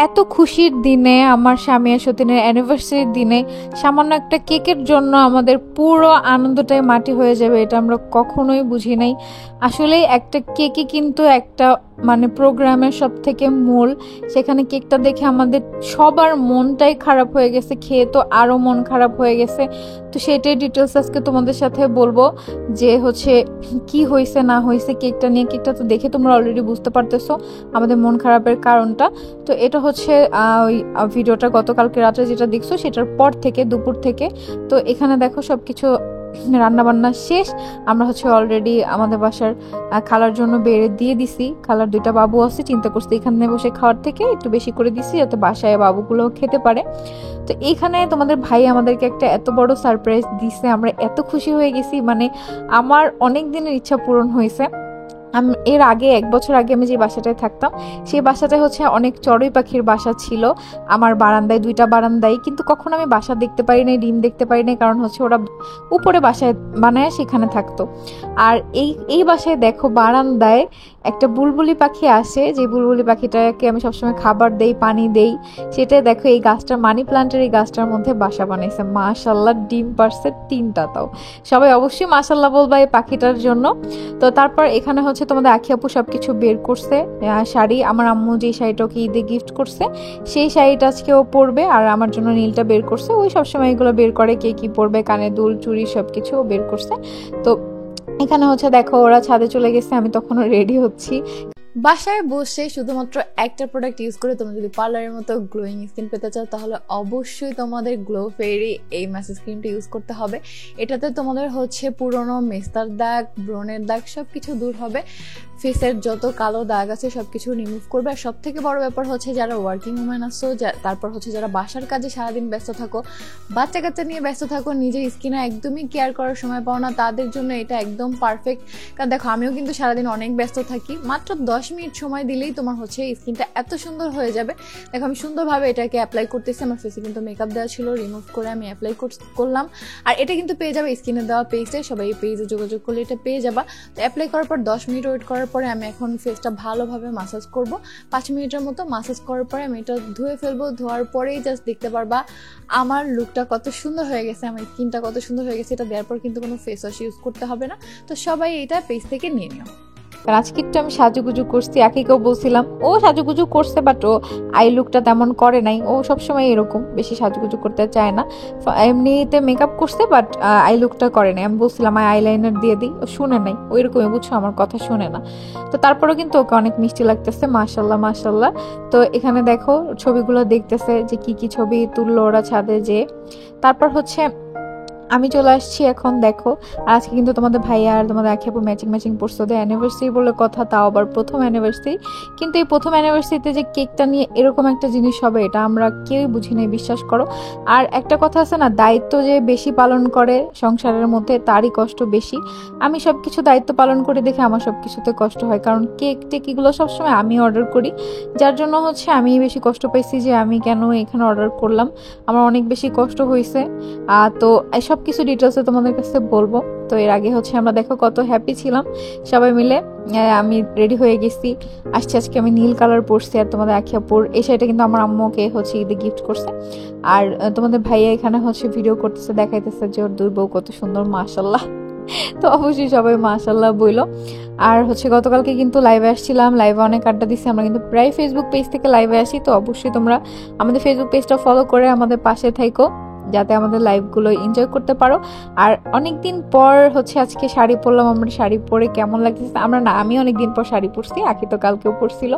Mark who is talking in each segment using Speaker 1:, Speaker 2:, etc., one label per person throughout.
Speaker 1: এত খুশির দিনে, আমার স্বামী আর সতীনের অ্যানিভার্সারির দিনে সামান্য একটা কেকের জন্য আমাদের পুরো আনন্দটাই মাটি হয়ে যাবে, এটা আমরা কখনোই বুঝি নাই। আসলে একটা কেকই কিন্তু একটা মানে প্রোগ্রামের সব থেকে মূল। সেখানে কেকটা দেখে আমাদের সবার মনটাই খারাপ হয়ে গেছে, খেয়ে তো আরও মন খারাপ হয়ে গেছে। তো সেটাই ডিটেলস আজকে তোমাদের সাথে বলবো যে হচ্ছে কি হয়েছে না হয়েছে কেকটা নিয়ে। কেকটা তো দেখে তোমরা অলরেডি বুঝতে পারতেছো আমাদের মন খারাপের কারণটা। তো এটা হচ্ছে ওই ভিডিওটা গতকালকে রাত্রে যেটা দেখছো সেটার পর থেকে, দুপুর থেকে। তো এখানে দেখো সবকিছু রান্না বান্না শেষ। আমরা হচ্ছে অলরেডি আমাদের বাসার খালার জন্য বেড়ে দিয়ে দিছি। খালার 2টা বাবু আছে, চিন্তা করছি এখানে বসে খাওয়ার থেকে একটু বেশি করে দিছি যাতে বাসায় বাবুগুলো খেতে পারে। তো এইখানে তোমাদের ভাই আমাদেরকে একটা এত বড় সারপ্রাইজ দিছে, আমরা এত খুশি হয়ে গেছি। মানে আমার অনেক দিনের ইচ্ছা পূরণ হয়েছে। এর আগে 1 বছর আগে আমি যে বাসাটায় থাকতাম সেই বাসাটায় হচ্ছে অনেক চড়ুই পাখির বাসা ছিল আমার বারান্দায়, 2টা বারান্দায়, কিন্তু কখনো আমি বাসা দেখতে পারি নাই, ডিম দেখতে পারি নাই, কারণ হচ্ছে ওরা উপরে বাসায় বানায় সেখানে থাকতো। আর এই বাসায় দেখো বারান্দায় একটা বুলবুলি পাখি আসে, যে বুলবুলি পাখিটাকে আমি সবসময় খাবার দেই, পানি দেই। সেটাই দেখো এই গাছটা, মানি প্লান্টের এই গাছটার মধ্যে বাসা বানাইছে। মাশাল্লাহ, ডিম পারছে 3টা। তাও সবাই অবশ্যই মাশাল্লাহ বলবা এই পাখিটার জন্য। তো তারপর এখানে হচ্ছে তোমাদের আখি আপু সবকিছু বের করছে। শাড়ি, আমার আম্মু যে শাড়িটা ওকে ঈদে গিফট করছে সেই শাড়িটা আজকে ও পরবে, আর আমার জন্য নীলটা বের করছে। ওই সবসময় এগুলো বের করে, কে কি পরবে, কানে দুল, চুড়ি সবকিছু ও বের করছে। তো এখানে হচ্ছে দেখো ওরা ছাদে চলে গেছে, আমি তখনও রেডি হচ্ছি। বাসায় বসে শুধুমাত্র একটা প্রোডাক্ট ইউজ করে তোমরা যদি পার্লারের মতো গ্লোয়িং স্কিন পেতে চাও তাহলে অবশ্যই তোমাদের গ্লো ফেয়ারি এই ম্যাসেজ ক্রিমটা ইউজ করতে হবে। এটাতে তোমাদের হচ্ছে পুরনো মেস্তার দাগ, ব্রণের দাগ সবকিছু দূর হবে, ফেসের যত কালো দাগ আছে সবকিছু রিমুভ করবে। আর সব থেকে বড় ব্যাপার হচ্ছে যারা ওয়ার্কিং উমেন আছো, তারপর হচ্ছে যারা বাসার কাজে সারাদিন ব্যস্ত থাকো, বাচ্চা কাচ্চা নিয়ে ব্যস্ত থাকো, নিজের স্কিনে একদমই কেয়ার করার সময় পাও না, তাদের জন্য এটা একদম পারফেক্ট। কারণ দেখো আমিও কিন্তু সারাদিন অনেক ব্যস্ত থাকি, মাত্র 10 মিনিট সময় দিলেই তোমার হচ্ছে স্কিনটা এত সুন্দর হয়ে যাবে। দেখো আমি সুন্দরভাবে এটাকে অ্যাপ্লাই করতেছি। আমার ফেসে কিন্তু মেকআপ দেওয়া ছিল, রিমুভ করে আমি অ্যাপ্লাই করলাম। আর এটা কিন্তু পেয়ে যাবে স্কিনে দেওয়া পেজে, সবাই এই পেজে যোগাযোগ করলে এটা পেয়ে যাবা। তো অ্যাপ্লাই করার পর 10 মিনিট ওয়েট করার পরে আমি এখন ফেসটা ভালোভাবে মাসাজ করব। 5 মিনিটের মতো মাসাজ করার পরে আমি এটা ধুয়ে ফেলবো। ধোয়ার পরেই জাস্ট দেখতে পারবা আমার লুকটা কত সুন্দর হয়ে গেছে, আমার স্কিনটা কত সুন্দর হয়ে গেছে। এটা দেওয়ার পর কিন্তু কোনো ফেস ওয়াশ ইউজ করতে হবে না। তো সবাই এটা পেজ থেকে নিয়ে নিও। আজকে একটু আমি সাজুগুজু করছি, আকিকেও বলছিলাম ও সাজুগুজু করছে, বাট ও আই লুকটা তেমন করে নাই। ও সবসময় এরকম বেশি সাজুগুজু করতে চায় না, এমনিতে মেকআপ করছে বাট আই লুকটা করে নাই। আমি বলছিলাম আইলাইনার দিয়ে দিই, ও শুনে নাই, ওইরকমই বুঝছো, আমার কথা শুনে না। তো তারপরেও কিন্তু ওকে অনেক মিষ্টি লাগতেছে, মাশাল্লাহ মাশাল্লাহ। তো এখানে দেখো ছবিগুলো দেখতেছে যে কি কি ছবি তুললো ওরা ছাদে যে। তারপর হচ্ছে আমি চলে আসছি এখন। দেখো আজকে কিন্তু তোমাদের ভাইয়া আর তোমাদের আখি আপু ম্যাচিং পড়ছে, ওদের অ্যানিভার্সারি বলে কথা, তাও আবার প্রথম অ্যানিভার্সারি। কিন্তু এই প্রথম অ্যানিভার্সারিতে যে কেকটা নিয়ে এরকম একটা জিনিস হবে এটা আমরা কেউই বুঝি নাই, বিশ্বাস করো। আর একটা কথা আছে না, দায়িত্ব যে বেশি পালন করে সংসারের মধ্যে তারই কষ্ট বেশি। আমি সবকিছু দায়িত্ব পালন করে দেখে আমার সবকিছুতে কষ্ট হয়, কারণ কেক টেক এগুলো সবসময় আমি অর্ডার করি, যার জন্য হচ্ছে আমি বেশি কষ্ট পাইছি যে আমি কেন এখানে অর্ডার করলাম। আমার অনেক বেশি কষ্ট হয়েছে। তো এসব কিছু ডিটেলসে তোমাদের কাছে বলবো। তো এর আগে হচ্ছে আমরা দেখো কত হ্যাপি ছিলাম সবাই মিলে। আমি রেডি হয়ে গেছি, আসছি। আজকে আমি নীল কালার পরছি, আর তোমাদের আখি আপুর এই শাড়িটা কিন্তু আমার আম্মুকে হচ্ছে ঈদে গিফট করছে। আর তোমাদের ভাইয়া এখানে হচ্ছে ভিডিও করতেছে, দেখাইতেছে যে ওর 2 বউ কত সুন্দর, মাশাল্লাহ। তো অবশ্যই সবাই মাশাল্লাহ বইলো। আর হচ্ছে গতকালকে কিন্তু লাইভে আসছিলাম, লাইভে অনেক আড্ডা দিচ্ছি। আমরা কিন্তু প্রায় ফেসবুক পেজ থেকে লাইভে আসি, তো অবশ্যই তোমরা আমাদের ফেসবুক পেজটা ফলো করে আমাদের পাশে থাকো যাতে আমাদের লাইভগুলো এনজয় করতে পারো। আর অনেকদিন পর হচ্ছে আজকে শাড়ি পরলাম, আমরা শাড়ি পরে কেমন লাগতেছে, আমি অনেকদিন পর শাড়ি পরছি, আখি তো কালকেও পরছিল।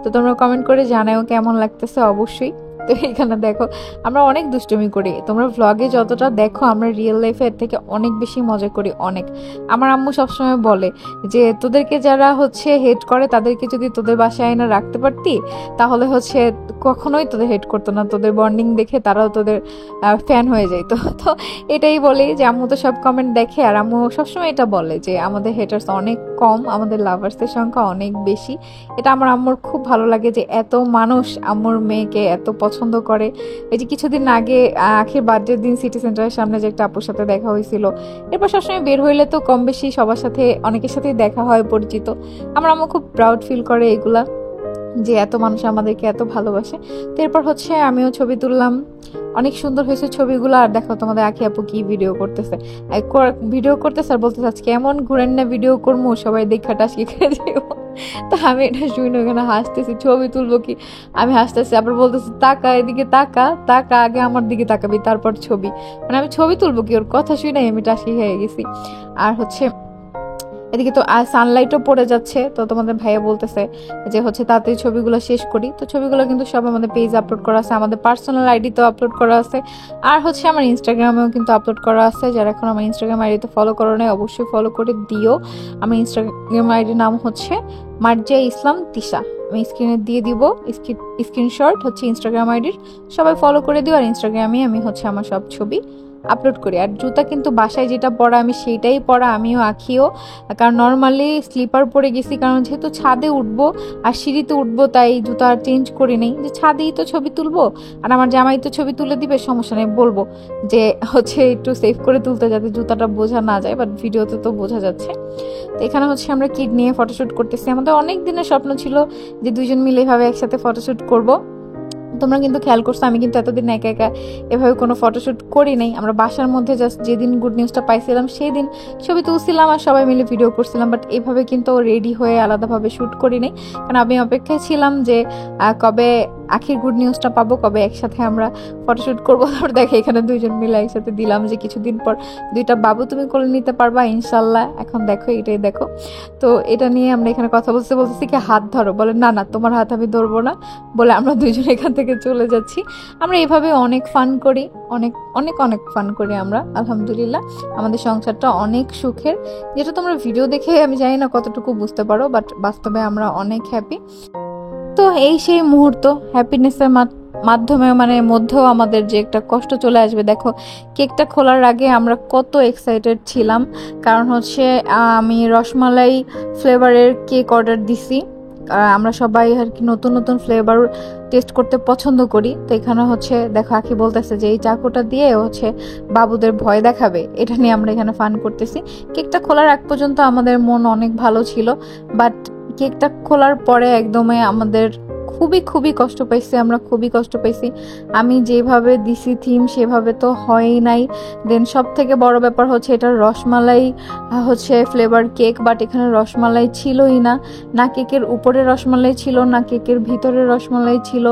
Speaker 1: তো তোমরা কমেন্ট করে জানাও কেমন লাগতেছে অবশ্যই। তো এখানে দেখো আমরা অনেক দুষ্টুমি করি, তোমরা ভ্লগে যতটা দেখো আমরা রিয়েল লাইফে এর থেকে অনেক বেশি মজা করি, অনেক। আমার আম্মু সবসময় বলে যে তোদেরকে যারা হচ্ছে হেট করে তাদেরকে যদি তোদের বাসায় না রাখতে পারতি তাহলে হচ্ছে কখনোই তোদের হেট করতো না, তোদের বন্ডিং দেখে তারাও তোদের ফ্যান হয়ে যাইতো। তো এটাই বলি যে আম্মু তো সব কমেন্ট দেখে, আর আম্মু সবসময় এটা বলে যে আমাদের হেটার্স অনেক কম, আমাদের লাভার্সদের সংখ্যা অনেক বেশি। এটা আমার আম্মুর খুব ভালো লাগে যে এত মানুষ আম্মুর মেয়েকে এত পছন্দ করে। এই যে কিছুদিন আগে আখির বার্থডের দিন সিটি সেন্টারের সামনে যে একটা আপুর সাথে দেখা হয়েছিল, এরপর সবসময় বের হইলে তো কম বেশি সবার সাথে অনেকের সাথেই দেখা হয়, পরিচিত। আমার আম্মু খুব প্রাউড ফিল করে এগুলা। যে এত মানুষ আমাদেরকে এত ভালোবাসে। তো এরপর হচ্ছে আমিও ছবি তুললাম, অনেক সুন্দর হয়েছে ছবিগুলো। আর দেখো তোমাদের আখি আপু কি ভিডিও করতেছে, ভিডিও করতেছে আর বলতেছে আজকে এমন ঘুরেন না ভিডিও করবো সবাই দেখা টাসকি খেয়ে যাবো। তো আমি এটা শুনে ওখানে হাসতেছি, ছবি তুলবো কি আমি হাসতেছি, আবার বলতেছি তাকা এদিকে, তাকা তাকা আগে আমার দিকে তাকাবি তারপর ছবি, মানে আমি ছবি তুলবো কি, ওর কথা শুনে আমি টাসকি খেয়ে গেছি। আর হচ্ছে এদিকে তো সানলাইটও পড়ে যাচ্ছে, তো তোমাদের ভাইয়া বলতেছে যে হচ্ছে তাড়াতাড়ি ছবিগুলো শেষ করি। তো ছবিগুলো কিন্তু সব আমাদের পেজ আপলোড করা আছে, আমাদের পার্সোনাল আইডিতেও আপলোড করা আছে, আর হচ্ছে আমার ইনস্টাগ্রামেও কিন্তু আপলোড করা আছে। যারা এখন আমার ইনস্টাগ্রাম আইডিতে ফলো করো নাই অবশ্যই ফলো করে দিও। আমার ইনস্টাগ্রাম আইডির নাম হচ্ছে মার্জিয়া ইসলাম তিশা, আমি স্ক্রিনে দিয়ে দিব স্ক্রিনশট হচ্ছে ইনস্টাগ্রাম আইডির, সবাই ফলো করে দিও। আর ইনস্টাগ্রামে আমি হচ্ছে আমার সব ছবি আপলোড করি। আর জুতা কিন্তু বাসায় যেটা পরা আমি সেইটাই পরা, আমিও আঁকিও, কারণ নর্মালি স্লিপার পরে গেছি, কারণ যেহেতু ছাদে উঠবো আর সিঁড়িতে উঠবো তাই জুতা আর চেঞ্জ করি নেই, যে ছাদেই তো ছবি তুলবো আর আমার জামাই তো ছবি তুলে দিবে, সমস্যা নেই, বলবো যে হচ্ছে একটু সেভ করে তুলতে যাতে জুতাটা বোঝা না যায়, বাট ভিডিওতে তো বোঝা যাচ্ছে। তো এখানে হচ্ছে আমরা কিড নিয়ে ফটোশ্যুট করতেছি, আমাদের অনেক দিনের স্বপ্ন ছিল যে দুইজন মিলে এভাবে একসাথে ফটোশ্যুট করবো। তোমরা কিন্তু খেয়াল করছো আমি কিন্তু এতদিন একা একা এভাবে কোনো ফটোশ্যুট করি নাই, আমরা বাসার মধ্যে জাস্ট যেদিন গুড নিউজটা পাইছিলাম সেই দিন ছবি তুলছিলাম আর সবাই মিলে ভিডিও করছিলাম, বাট এভাবে কিন্তু রেডি হয়ে আলাদাভাবে শ্যুট করি নাই, কারণ আমি অপেক্ষায় ছিলাম যে কবে আখির গুড নিউজটা পাবো, কবে একসাথে আমরা ফটোশ্যুট করবো। তারপর দেখে এখানে দুইজন মিলে একসাথে দিলাম যে কিছুদিন পর দুইটা বাবু তুমি কোলে নিতে পারবা ইনশাল্লাহ, এখন দেখো এটাই দেখো। তো এটা নিয়ে আমরা এখানে কথা বলতেছি কি হাত ধরো, বলে না না তোমার হাত আমি ধরবো না, বলে আমরা দুইজন এখান থেকে চলে যাচ্ছি। আমরা এভাবে অনেক ফান করি, অনেক অনেক অনেক ফান করি আমরা, আলহামদুলিল্লাহ আমাদের সংসারটা অনেক সুখের, যেটা তোমরা ভিডিও দেখে আমি জানি না কতটুকু বুঝতে পারো, বাট বাস্তবে আমরা অনেক হ্যাপি। তো এই সেই মুহূর্ত, হ্যাপিনেসের মাধ্যমে মানে মধ্যেও আমাদের যে একটা কষ্ট চলে আসবে। দেখো কেকটা খোলার আগে আমরা কত এক্সাইটেড ছিলাম, কারণ হচ্ছে আমি রসমালাই ফ্লেভারের কেক অর্ডার দিছি, আমরা সবাই আর কি নতুন নতুন ফ্লেভার টেস্ট করতে পছন্দ করি। তো এখানে হচ্ছে দেখো আখি বলতেছে যে এই চাকুটা দিয়ে হচ্ছে বাবুদের ভয় দেখাবে, এটা নিয়ে আমরা এখানে ফান করতেছি। কেকটা খোলার আগ পর্যন্ত আমাদের মন অনেক ভালো ছিল, বাট কেকটা খোলার পরে একদমই আমাদের খুবই খুবই কষ্ট পাইছি, আমরা খুবই কষ্ট পাইছি। আমি যেভাবে দিছি থিম সেভাবে তো হয়ই নাই। দেন সব থেকে বড় ব্যাপার হচ্ছে এটা রসমালাই হচ্ছে ফ্লেভার কেক, বাট এখানে রসমালাই ছিলই না, না কেকের উপরে রসমালাই ছিল না কেকের ভিতরে রসমালাই ছিল।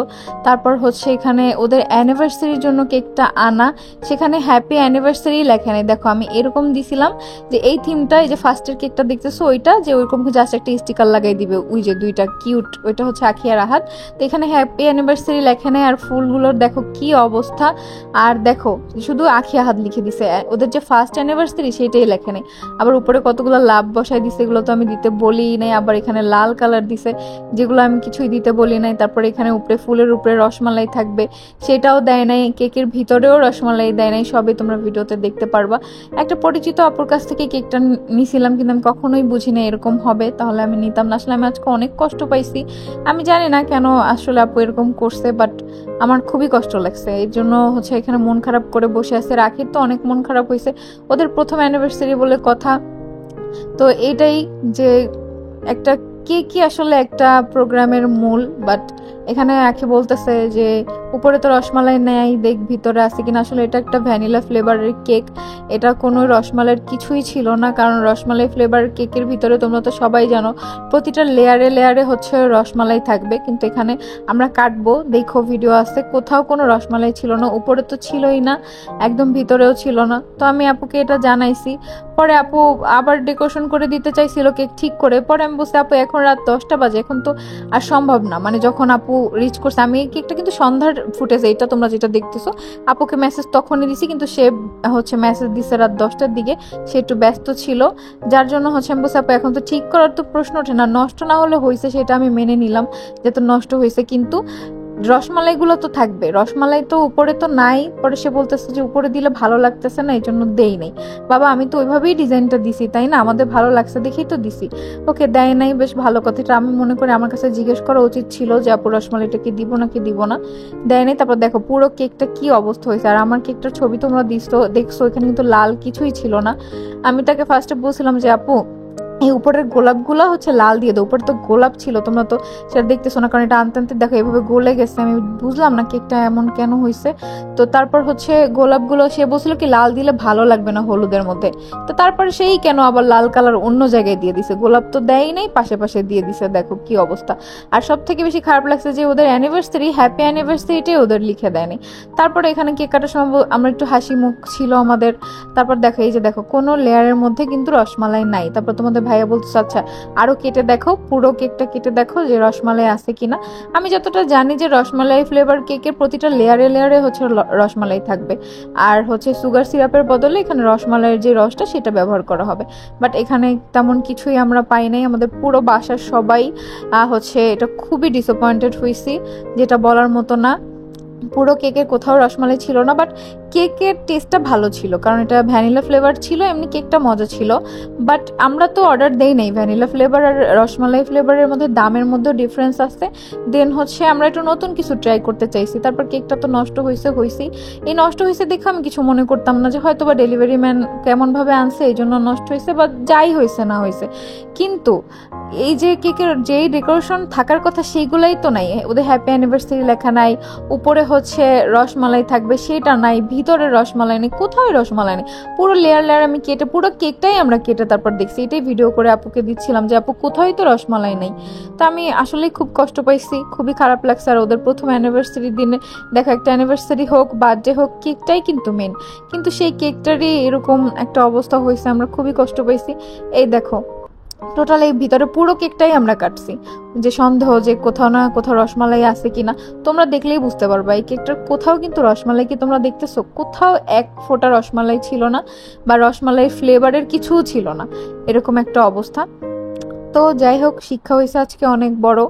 Speaker 1: তারপর হচ্ছে এখানে ওদের অ্যানিভার্সারির জন্য কেকটা আনা, সেখানে হ্যাপি অ্যানিভার্সারি লেখা নেই। দেখো আমি এরকম দিছিলাম যে এই থিমটা, এই যে ফার্স্টের কেকটা দেখতেছো ওইটা, যে ওইরকম জাস্ট একটা স্টিকার লাগাই দিবে, ওই যে দুইটা কিউট, ওইটা হচ্ছে আখি আর আহাত। তো এখানে হ্যাপি অ্যানিভার্সারি লেখা নেই, আর ফুলগুলোর দেখো কি অবস্থা, আর দেখো শুধু আখি আহাত লিখে দিছে, ওদের যে ফার্স্ট অ্যানিভার্সারি সেটাই লেখা নেই। আবার উপরে কতগুলো লাভ বসাই দিছে, এগুলো তো আমি দিতে বলি নাই। আবার এখানে লাল কালার দিছে যেগুলো আমি কিছুই দিতে বলি নাই। তারপরে এখানে উপরে ফুলের উপরে রসমালাই থাকবে সেটাও দেয় নাই, কেকের ভিতরেও রসমালাই দেয় নাই, সবই তোমরা ভিডিওতে দেখতে পারবা। একটা পরিচিত আপুর কাছ থেকে কেকটা নিছিলাম, কিন্তু আমি কখনোই বুঝি না এরকম হবে, তাহলে আমি নিতাম না। আসলে আমি আজকে অনেক কষ্ট পাইছি, আমি জানি না কেন আসলে আপু এরকম করছে, বাট আমার খুবই কষ্ট লাগছে, এই জন্য হচ্ছে এখানে মন খারাপ করে বসে আছে। রাখির তো অনেক মন খারাপ হয়েছে, ওদের প্রথম অ্যানিভার্সারি বলে কথা। তো এটাই যে একটা কি আসলে একটা প্রোগ্রামের মূল, বাট এখানে আখি বলতেছে যে উপরে তো রসমালাই নেয়, দেখ ভিতরে আছে কিনা। আসলে এটা একটা ভ্যানিলা ফ্লেভারের কেক, এটা কোনো রসমালাইয়ের কিছুই ছিল না, কারণ রসমালাই ফ্লেভারের কেকের ভিতরে তোমরা তো সবাই জানো প্রতিটা লেয়ারে লেয়ারে হচ্ছে রসমালাই থাকবে, কিন্তু এখানে আমরা কাটবো দেখো ভিডিও আছে, কোথাও কোনো রসমালাই ছিল না, উপরে তো ছিলই না, একদম ভিতরেও ছিল না। তো আমি আপুকে এটা জানাইছি, পরে আপু আবার ডেকোরেশন করে দিতে চাইছিল কেক ঠিক করে, পরে আমি বলছি আপু এখন রাত 10টা বাজে, এখন তো আর সম্ভব না। মানে যখন আপু রিচ করছে, আমি কেকটা কিন্তু সন্ধ্যার ফুটেছে, এটা তোমরা যেটা দেখতেছো, আপুকে মেসেজ তখনই দিছি, কিন্তু সে হচ্ছে মেসেজ দিছে রাত 10টার দিকে, সে একটু ব্যস্ত ছিল, যার জন্য হচ্ছে আমি বলছি আপু এখন তো ঠিক করার তো প্রশ্ন ওঠে না, নষ্ট না হলে হয়েছে সেটা আমি মেনে নিলাম যে তো নষ্ট হয়েছে, কিন্তু রসমালাইগুলো তো থাকবে, রসমালাই তো উপরে তো নাই। পরে সে বলতেছে যে উপরে দিলে ভালো লাগতেছে না, এই জন্য দেই নাই। বাবা আমি তো ওইভাবেই ডিজাইনটা দিছি, তাই না, আমাদের ভালো লাগছে দেখেই তো দিছি। ওকে দেয় নাই, বেশ ভালো কথাটা আমি মনে করি আমার কাছে জিজ্ঞেস করা উচিত ছিল যে আপু রসমালাইটা কি দিব নাকি দিব না, দেয় নাই। তারপর দেখো পুরো কেকটা কি অবস্থা হয়েছে, আর আমার কেকটার ছবি তোমরা দেখছো, এখানে কিন্তু লাল কিছুই ছিল না। আমি তাকে ফার্স্টে বলছিলাম যে আপু এই উপরের গোলাপগুলো হচ্ছে লাল দিয়ে দাও। উপরে তো গোলাপ ছিল, তোমরা তো সেটা দেখতেছো না, কারণ এটা আনতে আনতে দেখো এভাবে গলে গেছে। আমি বুঝলাম না কেকটা এমন কেন হয়েছে। তো তারপর হচ্ছে গোলাপগুলো সে বলছিল কি লাল দিলে ভালো লাগবে না হলুদের মধ্যে, তো তারপরে সেই কেন আবার লাল কালার অন্য জায়গায় দিয়ে দিছে, গোলাপ তো দেয়ই নাই, পাশে পাশে দিয়ে দিছে। দেখো কি অবস্থা। আর সব থেকে বেশি খারাপ লাগছে যে ওদের অ্যানিভার্সারি, হ্যাপি অ্যানিভার্সারিটাই ওদের লিখে দেয়নি। তারপরে এখানে কেক কাটার সময় আমরা একটু হাসি মুখ ছিল আমাদের। তারপর দেখো এই যে দেখো কোনো লেয়ারের মধ্যে কিন্তু রসমালাই নাই। তারপর তোমাদের ভাইয়া বলতেছে আচ্ছা আরো কেটে দেখো, পুরো কেকটা কেটে দেখো যে রসমালাই আছে কিনা। আমি যতটা জানি যে রসমালাই ফ্লেভার কেকের প্রতিটা লেয়ারে লেয়ারে হচ্ছে রসমালাই থাকবে, আর হচ্ছে সুগার সিরাপের বদলে এখানে রসমালাইয়ের যে রসটা সেটা ব্যবহার করা হবে। বাট এখানে তেমন কিছুই আমরা পাই নাই। আমাদের পুরো বাসার সবাই হচ্ছে এটা খুবই ডিসঅ্যাপয়েন্টেড হয়েছি, যেটা বলার মতো না। পুরো কেকের কোথাও রসমালাই ছিল না, বাট কেকের টেস্টটা ভালো ছিল কারণ এটা ভ্যানিলা ফ্লেভার ছিল, এমনি কেকটা মজা ছিল। বাট আমরা তো অর্ডার দেই নাই ভ্যানিলা ফ্লেভার আর রসমালাই ফ্লেভারের মধ্যে দামের মধ্যে ডিফারেন্স আছে। দেন হচ্ছে আমরা একটু নতুন কিছু ট্রাই করতে চাইছি। তারপর কেকটা তো নষ্ট হয়েছেই। এই নষ্ট হয়েছে দেখে আমি কিছু মনে করতাম না যে হয়তো বা ডেলিভারি ম্যান কেমনভাবে আনছে এই জন্য নষ্ট হয়েছে, বা যাই হয়েছে না হয়েছে। কিন্তু এই যে কেকের যেই ডেকোরেশন থাকার কথা সেইগুলাই তো নাই। ওদের হ্যাপি অ্যানিভার্সারি লেখা নাই, উপরে হচ্ছে রসমালাই থাকবে সেটা নাই, ভিতরে রসমালাই নেই, কোথাও রসমালাই নেই। পুরো লেয়ার লেয়ার আমি কেটে, পুরো কেকটাই আমরা কেটে তারপর দেখছি, এটাই ভিডিও করে আপুকে দিচ্ছিলাম যে আপু কোথাও তো রসমালাই নেই। তো আমি আসলেই খুব কষ্ট পাইছি, খুবই খারাপ লাগছে। আর ওদের প্রথম অ্যানিভার্সারির দিনে দেখো, একটা অ্যানিভার্সারি হোক বার্থডে হোক কেকটাই কিন্তু মেন, কিন্তু সেই কেকটারই এরকম একটা অবস্থা হয়েছে, আমরা খুবই কষ্ট পাইছি। এই দেখো টোটাল এই ভিতরে পুরো কেকটাই আমরা কাটছি, যে সন্দেহ যে কোথাও না কোথাও রসমালাই আছে কিনা। তোমরা দেখলেই বুঝতে পারবা এই কেকটার কোথাও কিন্তু রসমালাই কি তোমরা দেখতেছো, কোথাও এক ফোঁটা রসমালাই ছিল না, বা রসমালাই ফ্লেভারের কিছুও ছিল না, এরকম একটা অবস্থা। তো যাই হোক, শিক্ষা হয়েছে আজকে অনেক বড়।